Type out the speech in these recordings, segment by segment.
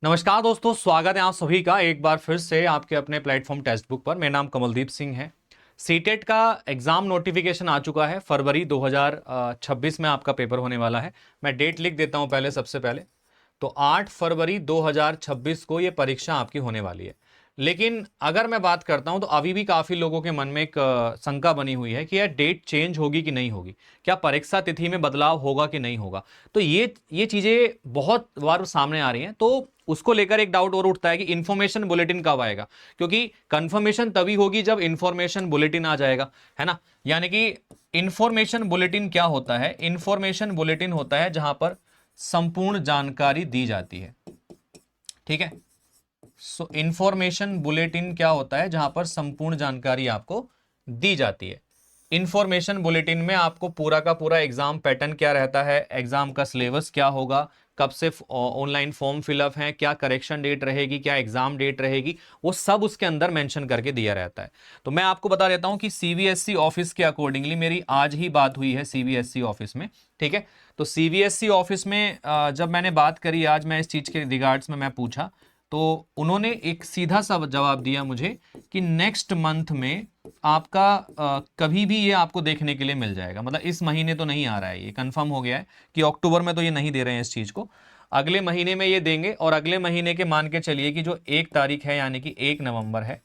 नमस्कार दोस्तों, स्वागत है आप सभी का एक बार फिर से आपके अपने प्लेटफॉर्म टेक्स्ट बुक पर। मेरा नाम कमलदीप सिंह है। सीटेट का एग्जाम नोटिफिकेशन आ चुका है। फरवरी 2026 में आपका पेपर होने वाला है। मैं डेट लिख देता हूं पहले, सबसे पहले तो 8 फरवरी 2026 को ये परीक्षा आपकी होने वाली है। लेकिन अगर मैं बात करता हूं तो अभी भी काफी लोगों के मन में एक शंका बनी हुई है कि यह डेट चेंज होगी कि नहीं होगी, क्या परीक्षा तिथि में बदलाव होगा कि नहीं होगा। तो ये चीजें बहुत बार सामने आ रही हैं, तो उसको लेकर एक डाउट और उठता है कि इंफॉर्मेशन बुलेटिन कब आएगा, क्योंकि कंफर्मेशन तभी होगी जब इंफॉर्मेशन बुलेटिन आ जाएगा, है ना। यानी कि इंफॉर्मेशन बुलेटिन क्या होता है? इंफॉर्मेशन बुलेटिन होता है जहां पर संपूर्ण जानकारी दी जाती है, ठीक है। सो इंफॉर्मेशन बुलेटिन क्या होता है? जहां पर संपूर्ण जानकारी आपको दी जाती है। इंफॉर्मेशन बुलेटिन में आपको पूरा का पूरा एग्जाम पैटर्न क्या रहता है, एग्जाम का सिलेबस क्या होगा, कब से ऑनलाइन फॉर्म फिलअप है, क्या करेक्शन डेट रहेगी, क्या एग्जाम डेट रहेगी, वो सब उसके अंदर मेंशन करके दिया रहता है। तो मैं आपको बता देता हूं कि सीबीएसई ऑफिस के अकॉर्डिंगली मेरी आज ही बात हुई है सीबीएसई ऑफिस में, ठीक है। तो सीबीएसई ऑफिस में जब मैंने बात करी आज, मैं इस चीज के रिगार्ड्स में मैं पूछा, तो उन्होंने एक सीधा सा जवाब दिया मुझे कि नेक्स्ट मंथ में आपका कभी भी ये आपको देखने के लिए मिल जाएगा। मतलब इस महीने तो नहीं आ रहा है, ये कंफर्म हो गया है कि अक्टूबर में तो ये नहीं दे रहे हैं इस चीज को, अगले महीने में ये देंगे। और अगले महीने के मान के चलिए कि जो 1 तारीख है यानी कि 1 नवंबर है,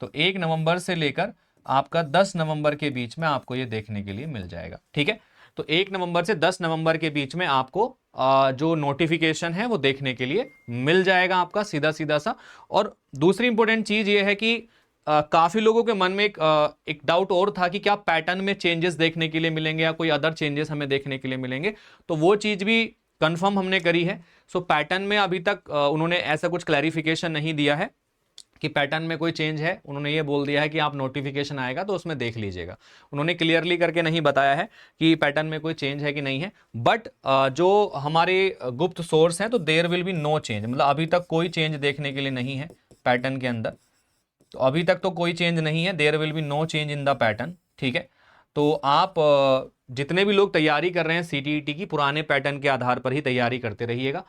तो 1 नवंबर से लेकर आपका 10 नवंबर के बीच में आपको ये देखने के लिए मिल जाएगा, ठीक है। तो 1 नवंबर से 10 नवंबर के बीच में आपको जो नोटिफिकेशन है वो देखने के लिए मिल जाएगा आपका, सीधा सीधा सा। और दूसरी इंपॉर्टेंट चीज ये है कि काफी लोगों के मन में एक डाउट और था कि क्या पैटर्न में चेंजेस देखने के लिए मिलेंगे या कोई अदर चेंजेस हमें देखने के लिए मिलेंगे। तो वो चीज भी कंफर्म हमने करी है। सो पैटर्न में अभी तक उन्होंने ऐसा कुछ क्लैरिफिकेशन नहीं दिया है कि पैटर्न में कोई चेंज है। उन्होंने ये बोल दिया है कि आप नोटिफिकेशन आएगा तो उसमें देख लीजिएगा। उन्होंने क्लियरली करके नहीं बताया है कि पैटर्न में कोई चेंज है कि नहीं है। बट जो हमारे गुप्त सोर्स हैं, तो there will be no change, मतलब अभी तक कोई चेंज देखने के लिए नहीं है पैटर्न के अंदर। तो अभी तक तो कोई चेंज नहीं है, there will be no change in the pattern, ठीक है। तो आप जितने भी लोग तैयारी कर रहे हैं सीटीईटी की, पुराने पैटर्न के आधार पर ही तैयारी करते रहिएगा।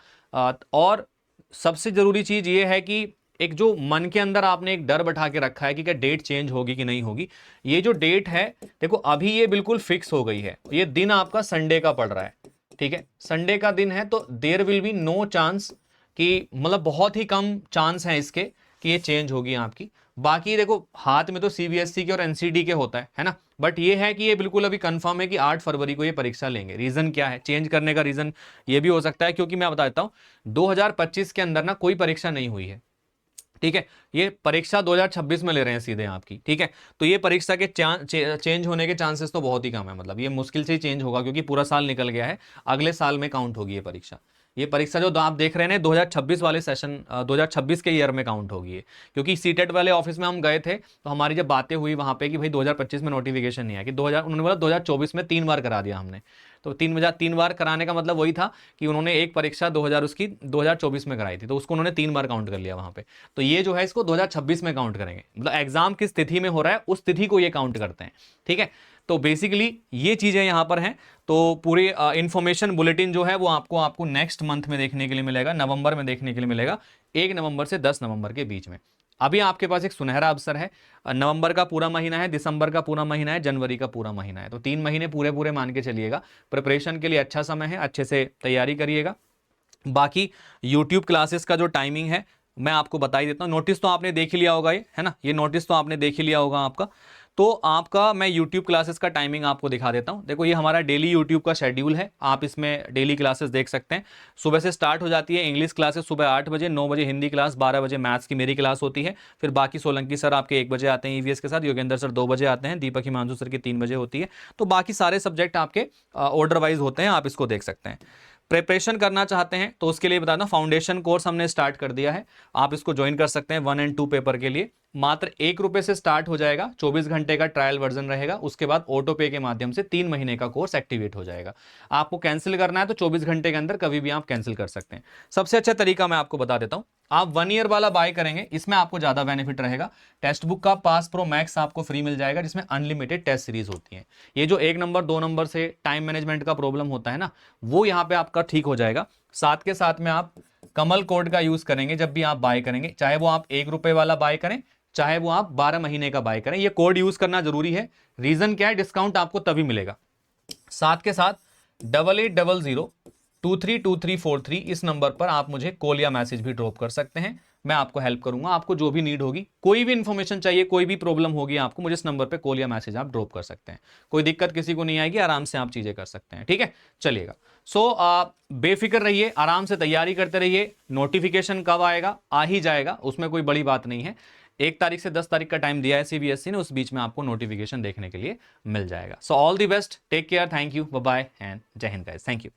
और सबसे जरूरी चीज ये है कि एक जो मन के अंदर आपने एक डर बैठा के रखा है कि क्या डेट चेंज होगी कि नहीं होगी, ये जो डेट है देखो अभी ये बिल्कुल फिक्स हो गई है। ये दिन आपका संडे का पड़ रहा है, ठीक है, संडे का दिन है। तो there will be no chance कि, मतलब बहुत ही कम चांस है इसके कि ये चेंज होगी आपकी। बाकी देखो हाथ में तो सीबीएसई के और एनसीडी के होता है ना। बट ये है कि ये बिल्कुल अभी कंफर्म है कि 8 फरवरी को ये परीक्षा लेंगे। रीजन क्या है चेंज करने का? रीजन ये भी हो सकता है क्योंकि मैं बता देता हूं 2025 के अंदर ना कोई परीक्षा नहीं हुई है, ठीक है। ये परीक्षा 2026 में ले रहे हैं सीधे आपकी, ठीक है। तो ये परीक्षा के चेंज होने के चांसेस तो बहुत ही कम है, मतलब ये मुश्किल से ही चेंज होगा क्योंकि पूरा साल निकल गया है। अगले साल में काउंट होगी ये परीक्षा। ये परीक्षा जो आप देख रहे हैं 2026 वाले सेशन, 2026 के ईयर में काउंट होगी ये। क्योंकि सीटेट वाले ऑफिस में हम गए थे तो हमारी जब बातें हुई वहां पे कि भाई 2025 में नोटिफिकेशन नहीं आया कि 2000, उन्होंने बोला 2024 में 3 बार करा दिया हमने। तो 3 बार कराने का मतलब वही था कि उन्होंने एक परीक्षा 2000 उसकी 2024 में कराई थी, तो उसको उन्होंने 3 बार काउंट कर लिया वहां पे। तो ये जो है इसको 2026 में काउंट करेंगे, मतलब एग्जाम किस तिथि में हो रहा है उस तिथि को ये काउंट करते हैं, ठीक है। तो बेसिकली ये चीजें यहां पर हैं। तो पूरी इंफॉर्मेशन बुलेटिन जो है वो आपको नेक्स्ट मंथ में देखने के लिए मिलेगा, नवंबर में देखने के लिए मिलेगा, 1 नवंबर से 10 नवंबर के बीच में। अभी आपके पास एक सुनहरा अवसर है। नवंबर का पूरा महीना है, दिसंबर का पूरा महीना है, जनवरी का पूरा महीना है। तो 3 महीने पूरे पूरे मान के चलिएगा। प्रिपरेशन के लिए अच्छा समय है, अच्छे से तैयारी करिएगा। बाकी यूट्यूब क्लासेस का जो टाइमिंग है मैं आपको बता ही देता हूँ। नोटिस तो आपने देख ही लिया होगा, ये है ना, ये नोटिस तो आपने देख ही लिया होगा आपका। तो आपका मैं यूट्यूब क्लासेस का टाइमिंग आपको दिखा देता हूँ। देखो ये हमारा डेली यूट्यूब का शेड्यूल है, आप इसमें डेली क्लासेस देख सकते हैं। सुबह से स्टार्ट हो जाती है इंग्लिश क्लासेस सुबह 8 बजे, 9 बजे हिंदी क्लास, 12 बजे मैथ्स की मेरी क्लास होती है। फिर बाकी सोलंकी सर आपके 1 बजे आते हैं ईवीएस के साथ, योगेंद्र सर 2 बजे आते हैं, दीपक हिमांशु सर की 3 बजे होती है। तो बाकी सारे सब्जेक्ट आपके ऑर्डर वाइज होते हैं, आप इसको देख सकते हैं। प्रिपरेशन करना चाहते हैं तो उसके लिए बता दूं फाउंडेशन कोर्स हमने स्टार्ट कर दिया है, आप इसको ज्वाइन कर सकते हैं 1 और 2 पेपर के लिए। मात्र 1 रुपए से स्टार्ट हो जाएगा, 24 घंटे का ट्रायल वर्जन रहेगा। उसके बाद ऑटो पे के माध्यम से 3 महीने का कोर्स एक्टिवेट हो जाएगा। आपको कैंसिल करना है तो 24 घंटे के अंदर कभी भी आप कैंसिल कर सकते हैं। सबसे अच्छा तरीका मैं आपको बता देता हूं, आप 1 ईयर वाला बाय करेंगे, इसमें आपको ज्यादा बेनिफिट रहेगा। टेक्स्ट बुक का पास प्रो मैक्स आपको फ्री मिल जाएगा, जिसमें अनलिमिटेड टेस्ट सीरीज होती है। ये जो 1 नंबर 2 नंबर से टाइम मैनेजमेंट का प्रॉब्लम होता है ना, वो यहाँ पे आपका ठीक हो जाएगा। साथ के साथ में आप कमल कोड का यूज करेंगे जब भी आप बाय करेंगे, चाहे वो आप 1 रुपए वाला बाय करें, चाहे वो आप 12 महीने का बाय करें, ये कोड यूज करना जरूरी है। रीजन क्या है, डिस्काउंट आपको तभी मिलेगा। साथ के साथ 8800232343 इस नंबर पर आप मुझे कॉल या मैसेज भी ड्रॉप कर सकते हैं, मैं आपको हेल्प करूंगा। आपको जो भी नीड होगी, कोई भी इंफॉर्मेशन चाहिए, कोई भी प्रॉब्लम होगी आपको, मुझे इस नंबर पे कॉल या मैसेज आप ड्रॉप कर सकते हैं। कोई दिक्कत किसी को नहीं आएगी, आराम से आप चीजें कर सकते हैं, ठीक है। चलिएगा, बेफिक्र रहिए, आराम से तैयारी करते रहिए। नोटिफिकेशन कब आएगा, आ ही जाएगा, उसमें कोई बड़ी बात नहीं है। 1 तारीख से 10 तारीख का टाइम दिया है सीबीएसई ने, उस बीच में आपको नोटिफिकेशन देखने के लिए मिल जाएगा। So all the best, take care, thank you, bye bye and जय हिंद गाइस, थैंक यू।